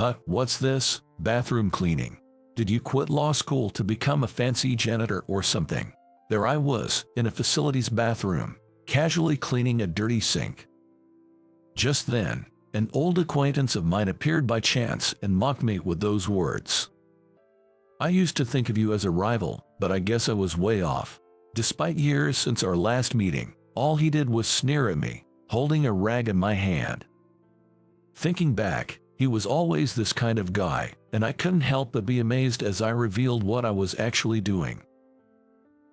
Huh, what's this? Bathroom cleaning. Did you quit law school to become a fancy janitor or something? There I was, in a facility's bathroom, casually cleaning a dirty sink. Just then, an old acquaintance of mine appeared by chance and mocked me with those words. I used to think of you as a rival, but I guess I was way off. Despite years since our last meeting, all he did was sneer at me, holding a rag in my hand. Thinking back, he was always this kind of guy, and I couldn't help but be amazed as I revealed what I was actually doing.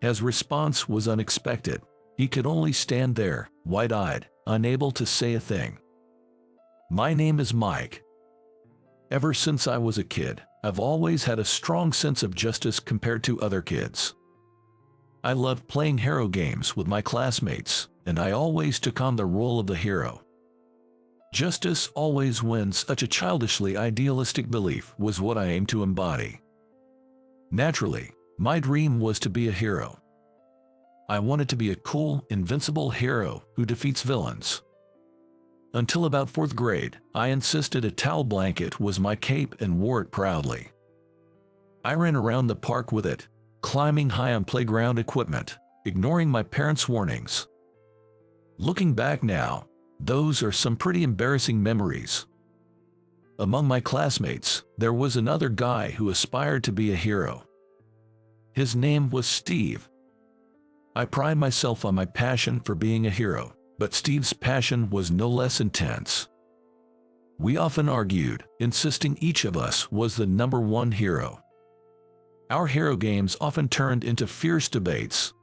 His response was unexpected. He could only stand there, wide-eyed, unable to say a thing. My name is Mike. Ever since I was a kid, I've always had a strong sense of justice compared to other kids. I loved playing hero games with my classmates, and I always took on the role of the hero. Justice always wins. Such a childishly idealistic belief was what I aimed to embody. Naturally, my dream was to be a hero. I wanted to be a cool, invincible hero who defeats villains. Until about 4th grade, I insisted a towel blanket was my cape and wore it proudly. I ran around the park with it, climbing high on playground equipment, ignoring my parents' warnings. Looking back now, those are some pretty embarrassing memories. Among my classmates, there was another guy who aspired to be a hero. His name was Steve. I pride myself on my passion for being a hero, but Steve's passion was no less intense. We often argued, insisting each of us was the #1 hero. Our hero games often turned into fierce debates.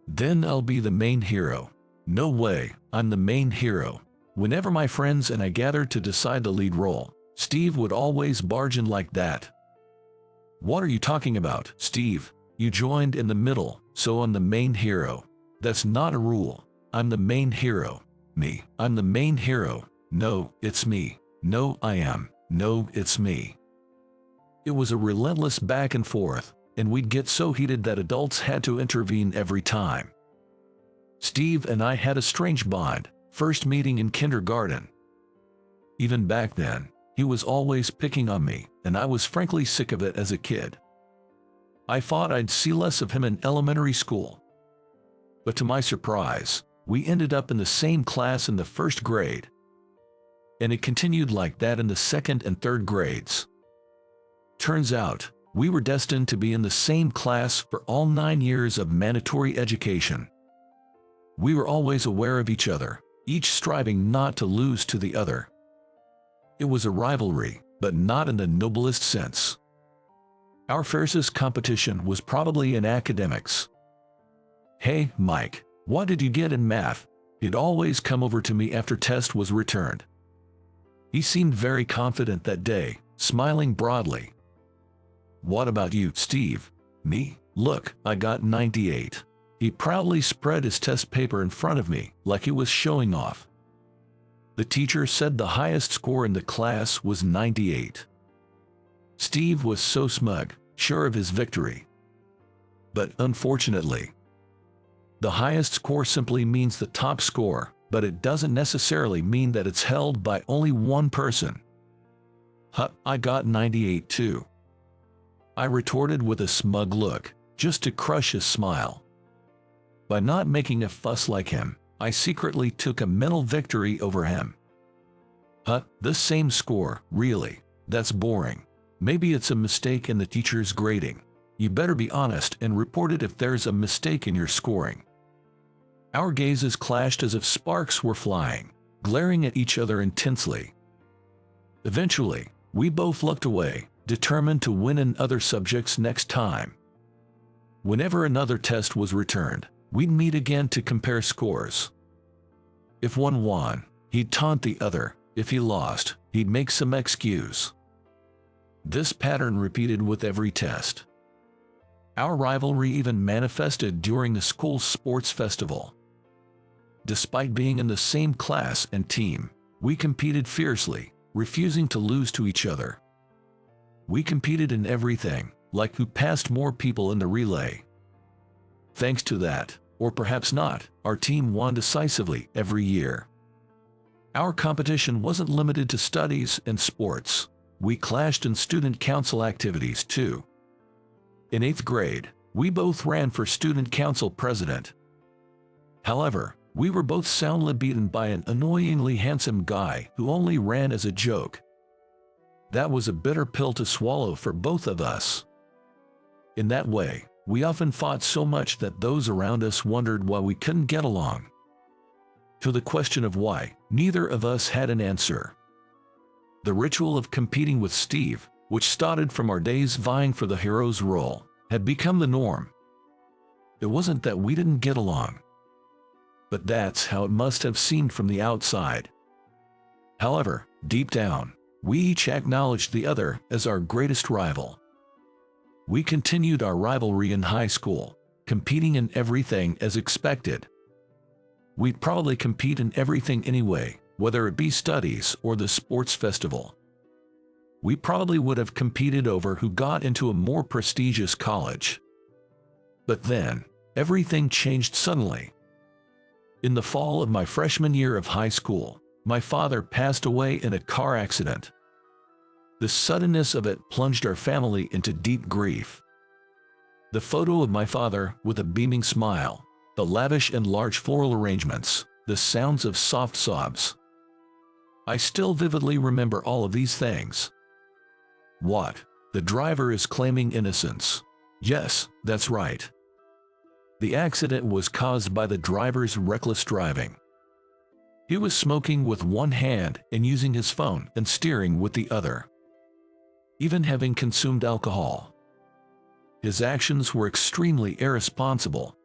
Then I'll be the main hero. No way, I'm the main hero. Whenever my friends and I gathered to decide the lead role, Steve would always barge in like that. What are you talking about, Steve? You joined in the middle, so I'm the main hero. That's not a rule. I'm the main hero. Me. I'm the main hero. No, it's me. No, I am. No, it's me. It was a relentless back and forth, and we'd get so heated that adults had to intervene every time. Steve and I had a strange bond, first meeting in kindergarten. Even back then, he was always picking on me, and I was frankly sick of it as a kid. I thought I'd see less of him in elementary school. But to my surprise, we ended up in the same class in the 1st grade. And it continued like that in the 2nd and 3rd grades. Turns out, we were destined to be in the same class for all 9 years of mandatory education. We were always aware of each other, each striving not to lose to the other. It was a rivalry, but not in the noblest sense. Our fiercest competition was probably in academics. Hey, Mike, what did you get in math? He'd always come over to me after test was returned. He seemed very confident that day, smiling broadly. What about you, Steve? Me? Look, I got 98. He proudly spread his test paper in front of me, like he was showing off. The teacher said the highest score in the class was 98. Steve was so smug, sure of his victory. But unfortunately, the highest score simply means the top score, but it doesn't necessarily mean that it's held by only one person. Huh, I got 98 too. I retorted with a smug look, just to crush his smile. By not making a fuss like him, I secretly took a mental victory over him. Huh, the same score, really? That's boring. Maybe it's a mistake in the teacher's grading. You better be honest and report it if there's a mistake in your scoring. Our gazes clashed as if sparks were flying, glaring at each other intensely. Eventually, we both looked away, determined to win in other subjects next time. Whenever another test was returned, we'd meet again to compare scores. If one won, he'd taunt the other. If he lost, he'd make some excuse. This pattern repeated with every test. Our rivalry even manifested during the school's sports festival. Despite being in the same class and team, we competed fiercely, refusing to lose to each other. We competed in everything, like who passed more people in the relay. Thanks to that, or perhaps not, our team won decisively every year. Our competition wasn't limited to studies and sports. we clashed in student council activities too. In 8th grade, we both ran for student council president. However, we were both soundly beaten by an annoyingly handsome guy who only ran as a joke. That was a bitter pill to swallow for both of us. In that way, we often fought so much that those around us wondered why we couldn't get along. To the question of why, neither of us had an answer. The ritual of competing with Steve, which started from our days vying for the hero's role, had become the norm. It wasn't that we didn't get along, but that's how it must have seemed from the outside. However, deep down, we each acknowledged the other as our greatest rival. We continued our rivalry in high school, competing in everything as expected. We'd probably compete in everything anyway, whether it be studies or the sports festival. We probably would have competed over who got into a more prestigious college. But then, everything changed suddenly. In the fall of my freshman year of high school, my father passed away in a car accident. The suddenness of it plunged our family into deep grief. The photo of my father with a beaming smile, the lavish and large floral arrangements, the sounds of soft sobs. I still vividly remember all of these things. What? The driver is claiming innocence. Yes, that's right. The accident was caused by the driver's reckless driving. He was smoking with one hand and using his phone and steering with the other, even having consumed alcohol. His actions were extremely irresponsible.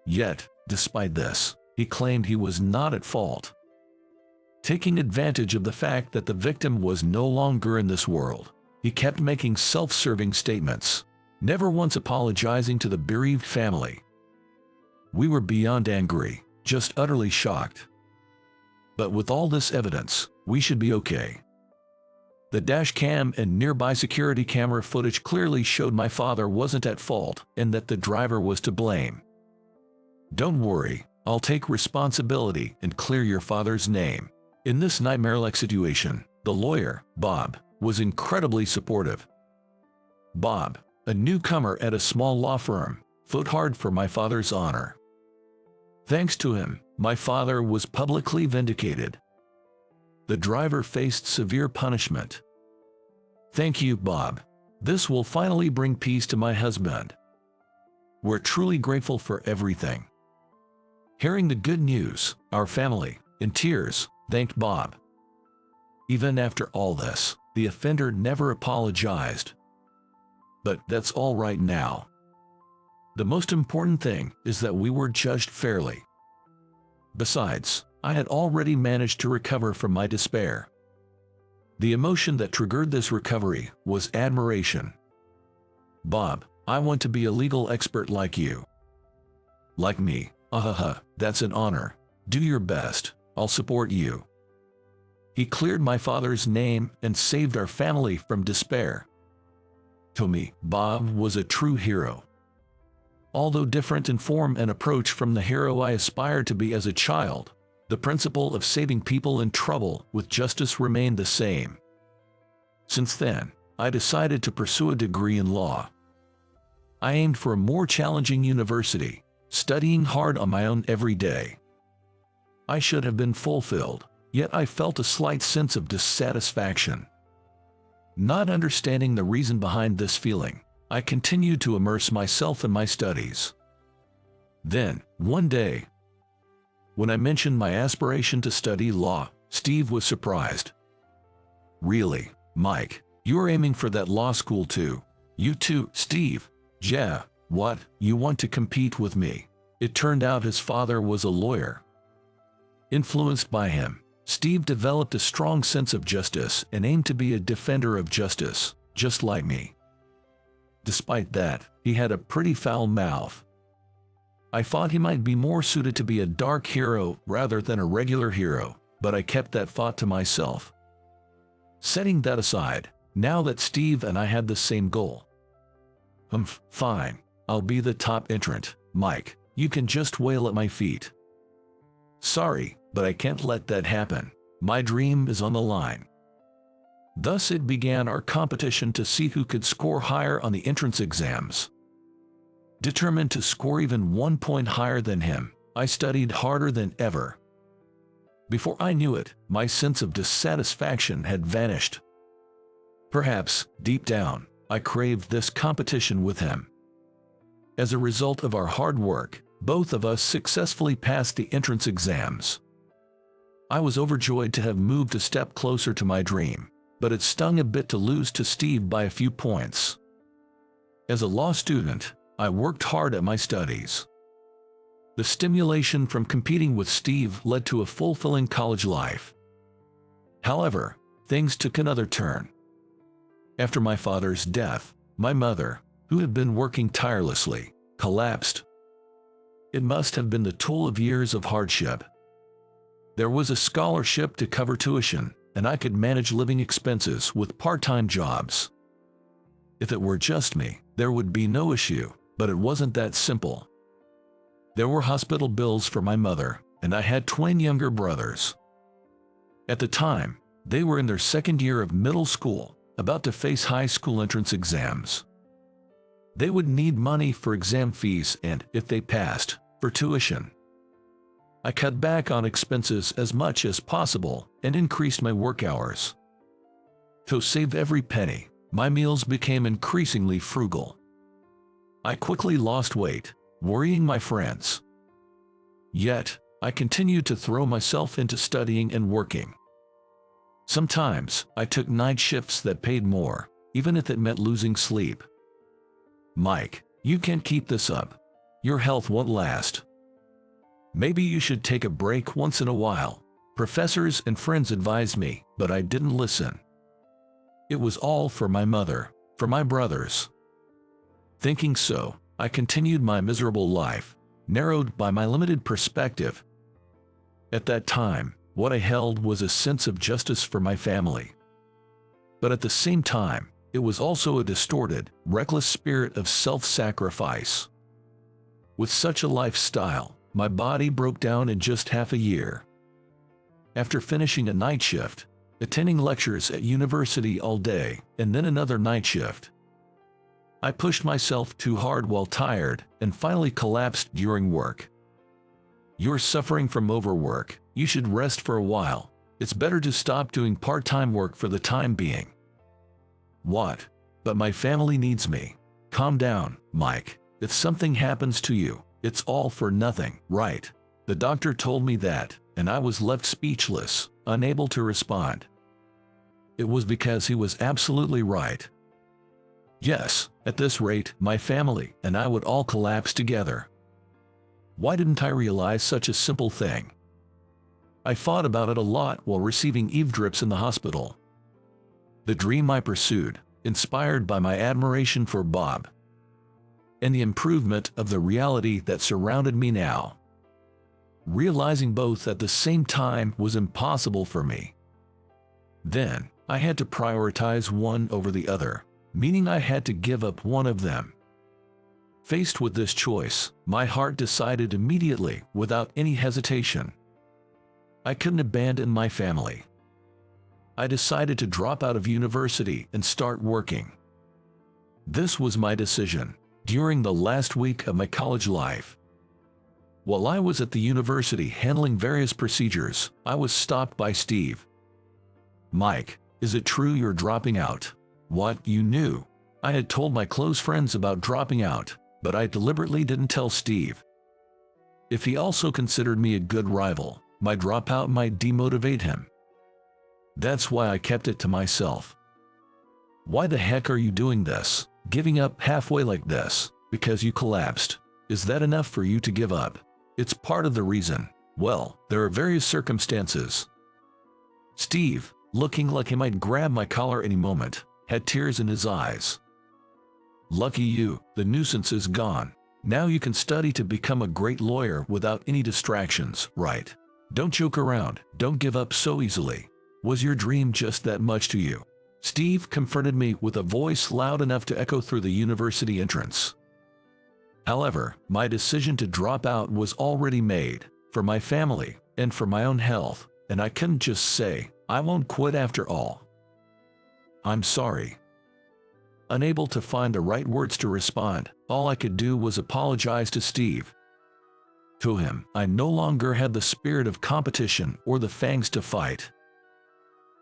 Yet, despite this, he claimed he was not at fault. Taking advantage of the fact that the victim was no longer in this world, he kept making self-serving statements, never once apologizing to the bereaved family. We were beyond angry, just utterly shocked. But with all this evidence, we should be okay. The dash cam and nearby security camera footage clearly showed my father wasn't at fault and that the driver was to blame. Don't worry, I'll take responsibility and clear your father's name. In this nightmare-like situation, the lawyer, Bob, was incredibly supportive. Bob, a newcomer at a small law firm, fought hard for my father's honor. Thanks to him, my father was publicly vindicated. The driver faced severe punishment. Thank you, Bob. This will finally bring peace to my husband. We're truly grateful for everything. Hearing the good news, our family, in tears, thanked Bob. Even after all this, the offender never apologized. But that's all right now. The most important thing is that we were judged fairly. Besides, I had already managed to recover from my despair. The emotion that triggered this recovery was admiration. Bob, I want to be a legal expert like you. Like me, that's an honor. Do your best, I'll support you. He cleared my father's name and saved our family from despair. To me, Bob was a true hero. Although different in form and approach from the hero I aspired to be as a child, the principle of saving people in trouble with justice remained the same. Since then, I decided to pursue a degree in law. I aimed for a more challenging university, studying hard on my own every day. I should have been fulfilled, yet I felt a slight sense of dissatisfaction. Not understanding the reason behind this feeling, I continued to immerse myself in my studies. Then, one day, when I mentioned my aspiration to study law, Steve was surprised. Really, Mike, you're aiming for that law school too? You too, Steve? Yeah, what, you want to compete with me? It turned out his father was a lawyer. Influenced by him, Steve developed a strong sense of justice and aimed to be a defender of justice, just like me. Despite that, he had a pretty foul mouth. I thought he might be more suited to be a dark hero rather than a regular hero, but I kept that thought to myself. Setting that aside, now that Steve and I had the same goal. Fine, I'll be the top entrant, Mike, you can just wail at my feet. Sorry, but I can't let that happen. My dream is on the line. Thus it began our competition to see who could score higher on the entrance exams. Determined to score even 1 point higher than him, I studied harder than ever. Before I knew it, my sense of dissatisfaction had vanished. Perhaps, deep down, I craved this competition with him. As a result of our hard work, both of us successfully passed the entrance exams. I was overjoyed to have moved a step closer to my dream, but it stung a bit to lose to Steve by a few points. As a law student, I worked hard at my studies. The stimulation from competing with Steve led to a fulfilling college life. However, things took another turn. After my father's death, my mother, who had been working tirelessly, collapsed. It must have been the toll of years of hardship. There was a scholarship to cover tuition, and I could manage living expenses with part-time jobs. If it were just me, there would be no issue, but it wasn't that simple. There were hospital bills for my mother, and I had twin younger brothers. At the time, they were in their second year of middle school, about to face high school entrance exams. They would need money for exam fees and, if they passed, for tuition. I cut back on expenses as much as possible and increased my work hours. To save every penny, my meals became increasingly frugal. I quickly lost weight, worrying my friends. Yet, I continued to throw myself into studying and working. Sometimes, I took night shifts that paid more, even if it meant losing sleep. "Mike, you can't keep this up. Your health won't last. Maybe you should take a break once in a while," professors and friends advised me, but I didn't listen. It was all for my mother, for my brothers. Thinking so, I continued my miserable life, narrowed by my limited perspective. At that time, what I held was a sense of justice for my family. But at the same time, it was also a distorted, reckless spirit of self-sacrifice. With such a lifestyle, my body broke down in just half a year. After finishing a night shift, attending lectures at university all day, and then another night shift, I pushed myself too hard while tired and finally collapsed during work. "You're suffering from overwork. You should rest for a while. It's better to stop doing part-time work for the time being." "What? But my family needs me." "Calm down, Mike. If something happens to you, it's all for nothing, right?" The doctor told me that, and I was left speechless, unable to respond. It was because he was absolutely right. Yes, at this rate, my family and I would all collapse together. Why didn't I realize such a simple thing? I thought about it a lot while receiving eavesdrops in the hospital. The dream I pursued, inspired by my admiration for Bob, and the improvement of the reality that surrounded me now. Realizing both at the same time was impossible for me. Then, I had to prioritize one over the other, meaning I had to give up one of them. Faced with this choice, my heart decided immediately, without any hesitation. I couldn't abandon my family. I decided to drop out of university and start working. This was my decision during the last week of my college life. While I was at the university handling various procedures, I was stopped by Steve. "Mike, is it true you're dropping out?" "What, you knew?" I had told my close friends about dropping out, but I deliberately didn't tell Steve. If he also considered me a good rival, my dropout might demotivate him. That's why I kept it to myself. "Why the heck are you doing this? Giving up halfway like this, because you collapsed? Is that enough for you to give up?" "It's part of the reason." "Well, there are various circumstances." Steve, looking like he might grab my collar any moment, had tears in his eyes. "Lucky you, the nuisance is gone. Now you can study to become a great lawyer without any distractions, right? Don't joke around, don't give up so easily. Was your dream just that much to you?" Steve confronted me with a voice loud enough to echo through the university entrance. However, my decision to drop out was already made, for my family, and for my own health, and I couldn't just say, "I won't quit after all." I'm sorry." Unable to find the right words to respond, all I could do was apologize to Steve. To him, I no longer had the spirit of competition or the fangs to fight.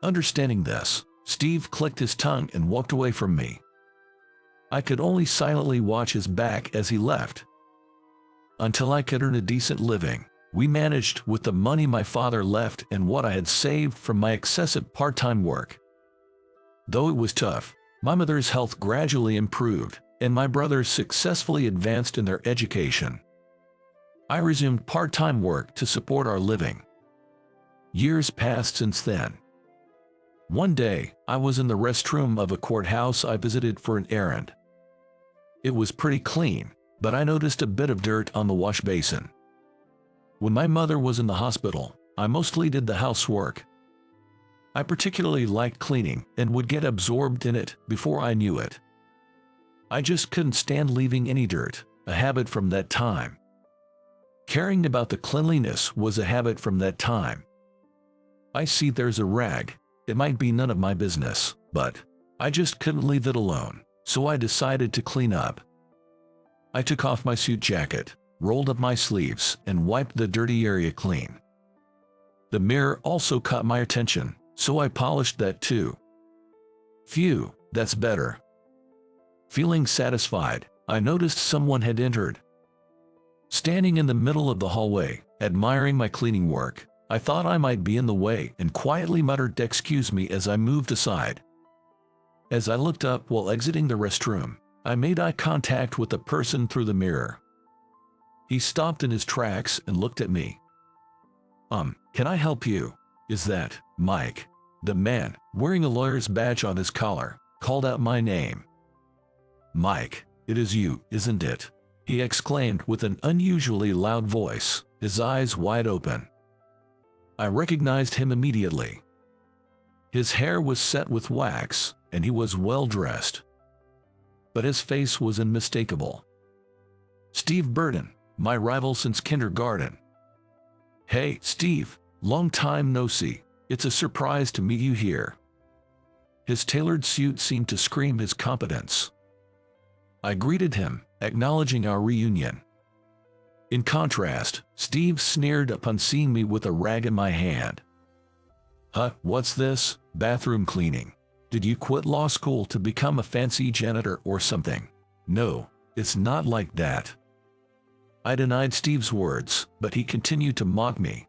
Understanding this, Steve clicked his tongue and walked away from me. I could only silently watch his back as he left. Until I could earn a decent living, we managed with the money my father left and what I had saved from my excessive part-time work. Though it was tough, my mother's health gradually improved, and my brothers successfully advanced in their education. I resumed part-time work to support our living. Years passed since then. One day, I was in the restroom of a courthouse I visited for an errand. It was pretty clean, but I noticed a bit of dirt on the wash basin. When my mother was in the hospital, I mostly did the housework. I particularly liked cleaning and would get absorbed in it before I knew it. I just couldn't stand leaving any dirt, a habit from that time. Caring about the cleanliness was a habit from that time. I see there's a rag. It might be none of my business, but I just couldn't leave it alone, so I decided to clean up. I took off my suit jacket, rolled up my sleeves, and wiped the dirty area clean. The mirror also caught my attention, so I polished that too. Phew, that's better. Feeling satisfied, I noticed someone had entered. Standing in the middle of the hallway, admiring my cleaning work, I thought I might be in the way and quietly muttered "Excuse me" as I moved aside. As I looked up while exiting the restroom, I made eye contact with the person through the mirror. He stopped in his tracks and looked at me. Can I help you? Is that Mike?" The man, wearing a lawyer's badge on his collar, called out my name. "Mike, it is you, isn't it?" he exclaimed with an unusually loud voice, his eyes wide open. I recognized him immediately. His hair was set with wax, and he was well dressed. But his face was unmistakable. Steve Burden, my rival since kindergarten. "Hey, Steve, long time no see. It's a surprise to meet you here." His tailored suit seemed to scream his competence. I greeted him, acknowledging our reunion. In contrast, Steve sneered upon seeing me with a rag in my hand. "Huh, what's this? Bathroom cleaning? Did you quit law school to become a fancy janitor or something?" "No, it's not like that." I denied Steve's words, but he continued to mock me.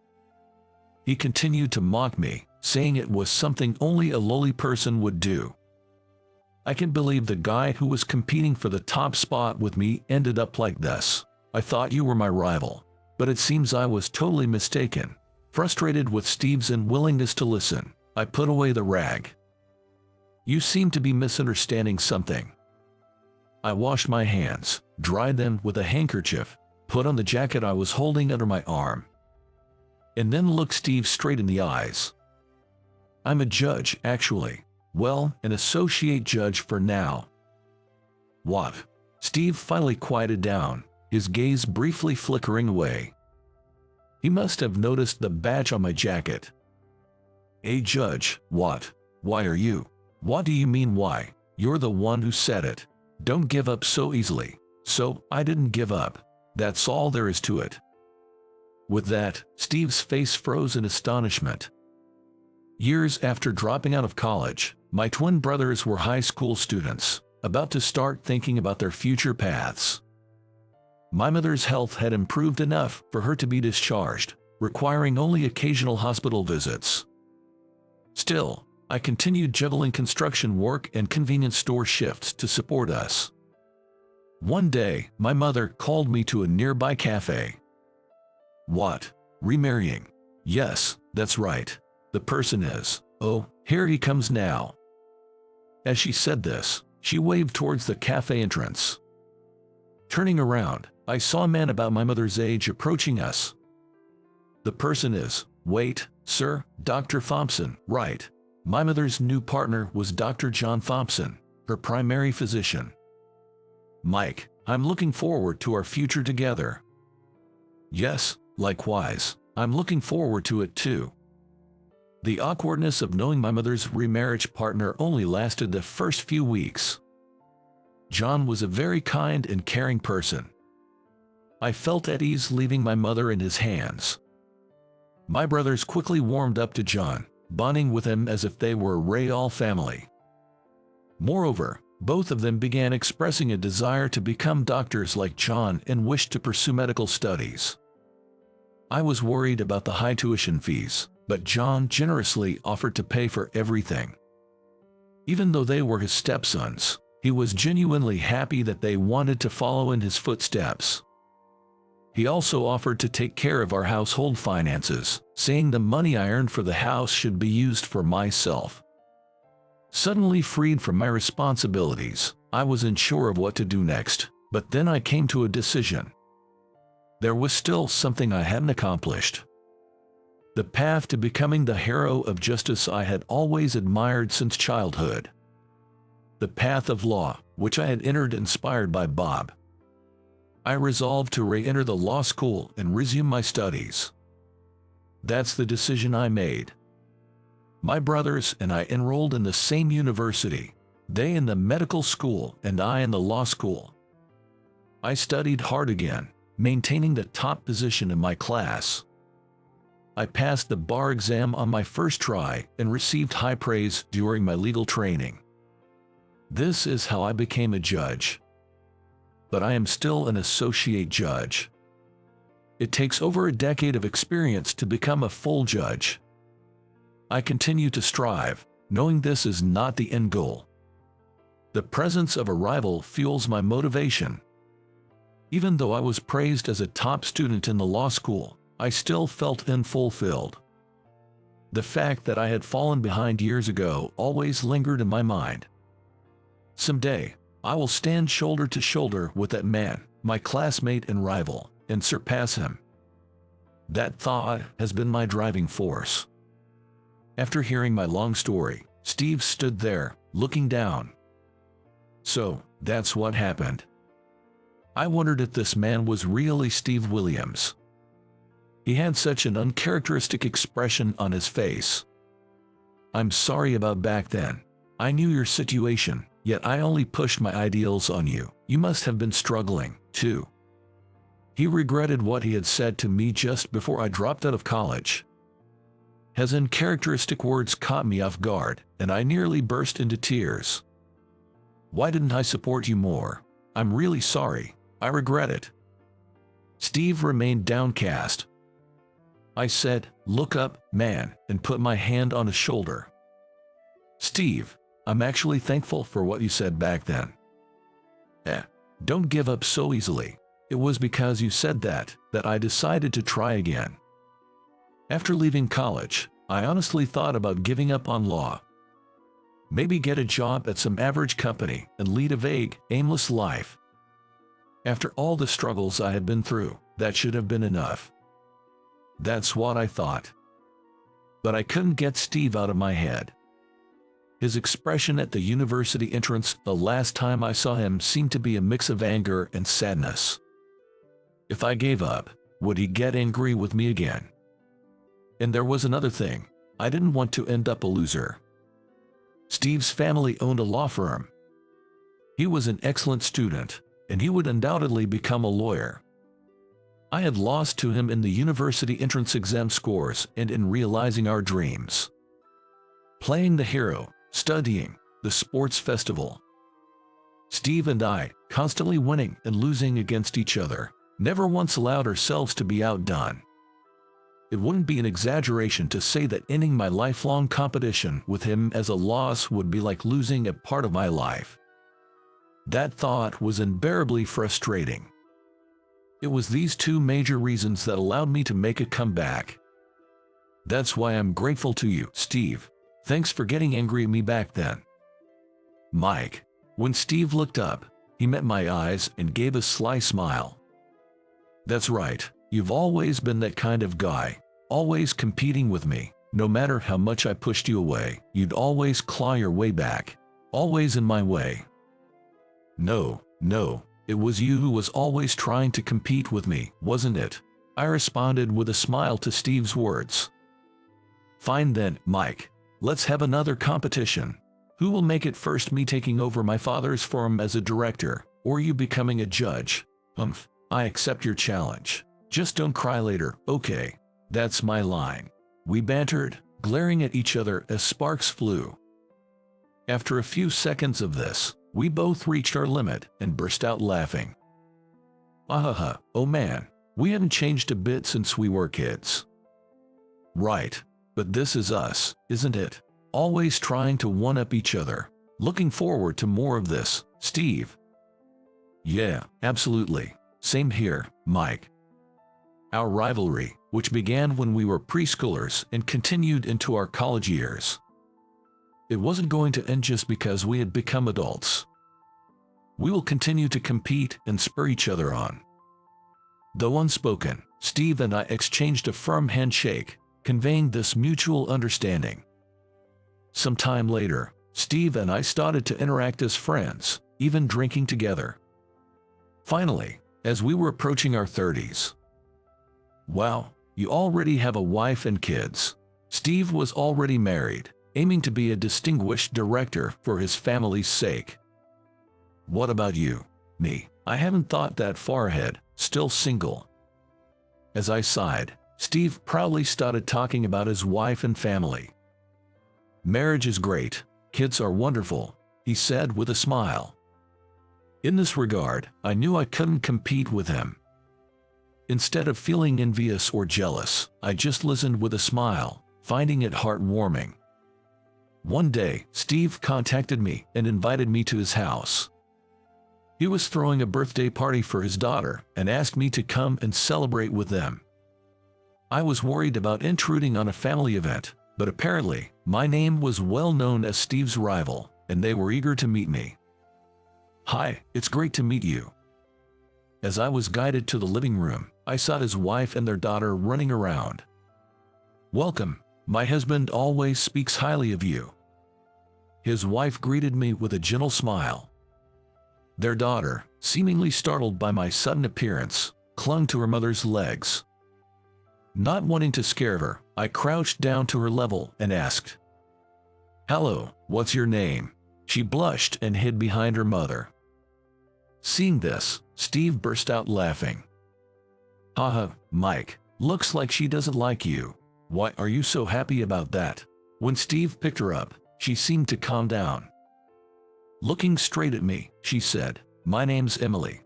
He continued to mock me, saying it was something only a lowly person would do. I can't believe the guy who was competing for the top spot with me ended up like this. "I thought you were my rival, but it seems I was totally mistaken." Frustrated with Steve's unwillingness to listen, I put away the rag. "You seem to be misunderstanding something." I washed my hands, dried them with a handkerchief, put on the jacket I was holding under my arm, and then looked Steve straight in the eyes. "I'm a judge, actually. Well, an associate judge for now." "What?" Steve finally quieted down, his gaze briefly flickering away. He must have noticed the badge on my jacket. "A judge, what? Why are you?" "What do you mean why? You're the one who said it. Don't give up so easily." "So, I didn't give up. That's all there is to it." With that, Steve's face froze in astonishment. Years after dropping out of college, my twin brothers were high school students, about to start thinking about their future paths. My mother's health had improved enough for her to be discharged, requiring only occasional hospital visits. Still, I continued juggling construction work and convenience store shifts to support us. One day, my mother called me to a nearby cafe. "What? Remarrying?" "Yes, that's right. The person is. Oh, here he comes now." As she said this, she waved towards the cafe entrance. Turning around, I saw a man about my mother's age approaching us. "The person is, wait, sir, Dr. Thompson, right?" My mother's new partner was Dr. John Thompson, her primary physician. "Mike, I'm looking forward to our future together." "Yes, likewise, I'm looking forward to it too." The awkwardness of knowing my mother's remarriage partner only lasted the first few weeks. John was a very kind and caring person. I felt at ease leaving my mother in his hands. My brothers quickly warmed up to John, bonding with him as if they were a real family. Moreover, both of them began expressing a desire to become doctors like John and wished to pursue medical studies. I was worried about the high tuition fees, but John generously offered to pay for everything. Even though they were his stepsons, he was genuinely happy that they wanted to follow in his footsteps. He also offered to take care of our household finances, saying the money I earned for the house should be used for myself. Suddenly freed from my responsibilities, I was unsure of what to do next, but then I came to a decision. There was still something I hadn't accomplished. The path to becoming the hero of justice I had always admired since childhood. The path of law, which I had entered inspired by Bob. I resolved to re-enter the law school and resume my studies. That's the decision I made. My brothers and I enrolled in the same university, they in the medical school and I in the law school. I studied hard again, maintaining the top position in my class. I passed the bar exam on my first try and received high praise during my legal training. This is how I became a judge. But I am still an associate judge. It takes over a decade of experience to become a full judge. I continue to strive, knowing this is not the end goal. The presence of a rival fuels my motivation. Even though I was praised as a top student in the law school, I still felt unfulfilled. The fact that I had fallen behind years ago always lingered in my mind. Someday, I will stand shoulder to shoulder with that man, my classmate and rival, and surpass him. That thought has been my driving force. After hearing my long story, Steve stood there, looking down. So, that's what happened. I wondered if this man was really Steve Williams. He had such an uncharacteristic expression on his face. I'm sorry about back then. I knew your situation, yet I only pushed my ideals on you. You must have been struggling, too. He regretted what he had said to me just before I dropped out of college. His uncharacteristic words caught me off guard, and I nearly burst into tears. Why didn't I support you more? I'm really sorry. I regret it. Steve remained downcast. I said, "Look up, man," and put my hand on his shoulder. Steve, I'm actually thankful for what you said back then. Don't give up so easily. It was because you said that I decided to try again. After leaving college, I honestly thought about giving up on law. Maybe get a job at some average company and lead a vague, aimless life. After all the struggles I had been through, that should have been enough. That's what I thought. But I couldn't get Steve out of my head. His expression at the university entrance the last time I saw him seemed to be a mix of anger and sadness. If I gave up, would he get angry with me again? And there was another thing. I didn't want to end up a loser. Steve's family owned a law firm. He was an excellent student, and he would undoubtedly become a lawyer. I had lost to him in the university entrance exam scores and in realizing our dreams. Playing the hero, studying, the sports festival. Steve and I, constantly winning and losing against each other, never once allowed ourselves to be outdone. It wouldn't be an exaggeration to say that ending my lifelong competition with him as a loss would be like losing a part of my life. That thought was unbearably frustrating. It was these two major reasons that allowed me to make a comeback. That's why I'm grateful to you, Steve. Thanks for getting angry at me back then. Mike. When Steve looked up, he met my eyes and gave a sly smile. That's right, you've always been that kind of guy, always competing with me. No matter how much I pushed you away, you'd always claw your way back, always in my way. No, it was you who was always trying to compete with me, wasn't it? I responded with a smile to Steve's words. Fine then, Mike. Let's have another competition. Who will make it first, me taking over my father's firm as a director, or you becoming a judge? I accept your challenge. Just don't cry later, okay? That's my line. We bantered, glaring at each other as sparks flew. After a few seconds of this, we both reached our limit and burst out laughing. Ahaha, oh man, we haven't changed a bit since we were kids. Right, but this is us, isn't it? Always trying to one-up each other. Looking forward to more of this, Steve. Yeah, absolutely. Same here, Mike. Our rivalry, which began when we were preschoolers and continued into our college years. It wasn't going to end just because we had become adults. We will continue to compete and spur each other on. Though unspoken, Steve and I exchanged a firm handshake, conveying this mutual understanding. Some time later, Steve and I started to interact as friends, even drinking together. Finally, as we were approaching our 30s. Wow, you already have a wife and kids. Steve was already married, aiming to be a distinguished director for his family's sake. What about you? Me, I haven't thought that far ahead, still single. As I sighed, Steve proudly started talking about his wife and family. Marriage is great, kids are wonderful, he said with a smile. In this regard, I knew I couldn't compete with him. Instead of feeling envious or jealous, I just listened with a smile, finding it heartwarming. One day, Steve contacted me and invited me to his house. He was throwing a birthday party for his daughter and asked me to come and celebrate with them. I was worried about intruding on a family event, but apparently, my name was well known as Steve's rival, and they were eager to meet me. Hi, it's great to meet you. As I was guided to the living room, I saw his wife and their daughter running around. Welcome, my husband always speaks highly of you. His wife greeted me with a gentle smile. Their daughter, seemingly startled by my sudden appearance, clung to her mother's legs. Not wanting to scare her, I crouched down to her level and asked, "Hello, what's your name?" She blushed and hid behind her mother. Seeing this, Steve burst out laughing. Haha, Mike, looks like she doesn't like you. Why are you so happy about that? When Steve picked her up, she seemed to calm down. Looking straight at me, she said, "My name's Emily."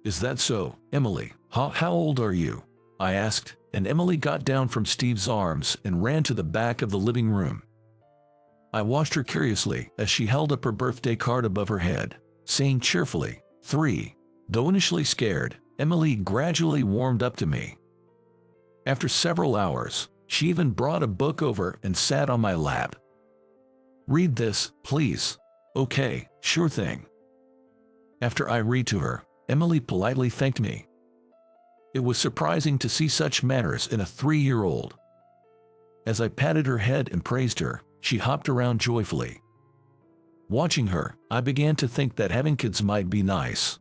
Is that so, Emily? How old are you? I asked, and Emily got down from Steve's arms and ran to the back of the living room. I watched her curiously as she held up her birthday card above her head, saying cheerfully, 3. Though initially scared, Emily gradually warmed up to me. After several hours, she even brought a book over and sat on my lap. "Read this, please." "Okay, sure thing." After I read to her, Emily politely thanked me. It was surprising to see such manners in a 3-year-old. As I patted her head and praised her, she hopped around joyfully. Watching her, I began to think that having kids might be nice.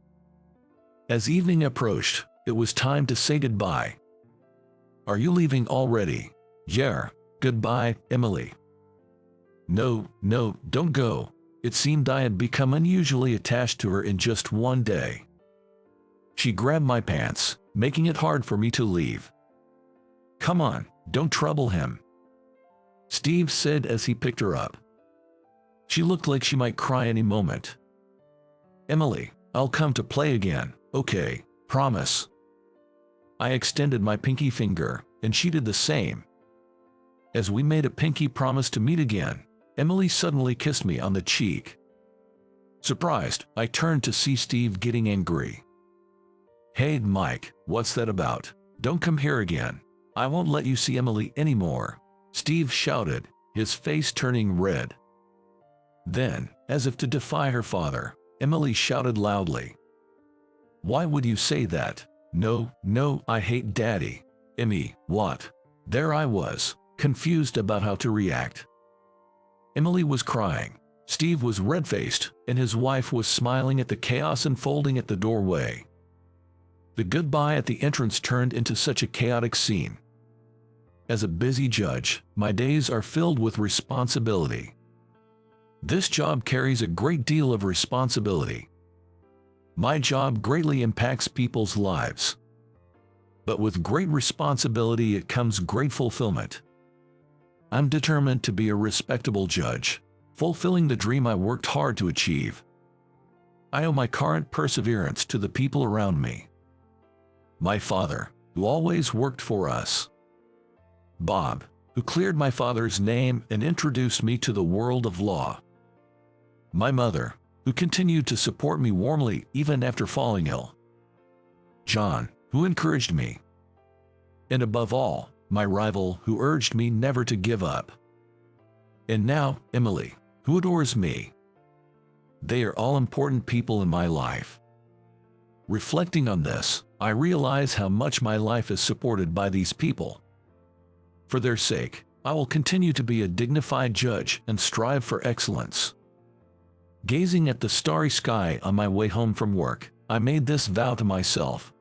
As evening approached, it was time to say goodbye. "Are you leaving already?" "Yeah, goodbye, Emily." No, don't go." It seemed I had become unusually attached to her in just one day. She grabbed my pants, making it hard for me to leave. "Come on, don't trouble him," Steve said as he picked her up. She looked like she might cry any moment. "Emily, I'll come to play again, okay, promise." I extended my pinky finger, and she did the same. As we made a pinky promise to meet again, Emily suddenly kissed me on the cheek. Surprised, I turned to see Steve getting angry. "Hey, Mike, what's that about? Don't come here again. I won't let you see Emily anymore," Steve shouted, his face turning red. Then, as if to defy her father, Emily shouted loudly, "Why would you say that? No, I hate Daddy." "Emmy, what?" There I was, confused about how to react. Emily was crying, Steve was red-faced, and his wife was smiling at the chaos unfolding at the doorway. The goodbye at the entrance turned into such a chaotic scene. As a busy judge, my days are filled with responsibility. This job carries a great deal of responsibility. My job greatly impacts people's lives. But with great responsibility it comes great fulfillment. I'm determined to be a respectable judge, fulfilling the dream I worked hard to achieve. I owe my current perseverance to the people around me. My father, who always worked for us. Bob, who cleared my father's name and introduced me to the world of law. My mother, who continued to support me warmly even after falling ill. John, who encouraged me. And above all, my rival, who urged me never to give up. And now, Emily, who adores me. They are all important people in my life. Reflecting on this, I realize how much my life is supported by these people. For their sake, I will continue to be a dignified judge and strive for excellence. Gazing at the starry sky on my way home from work, I made this vow to myself: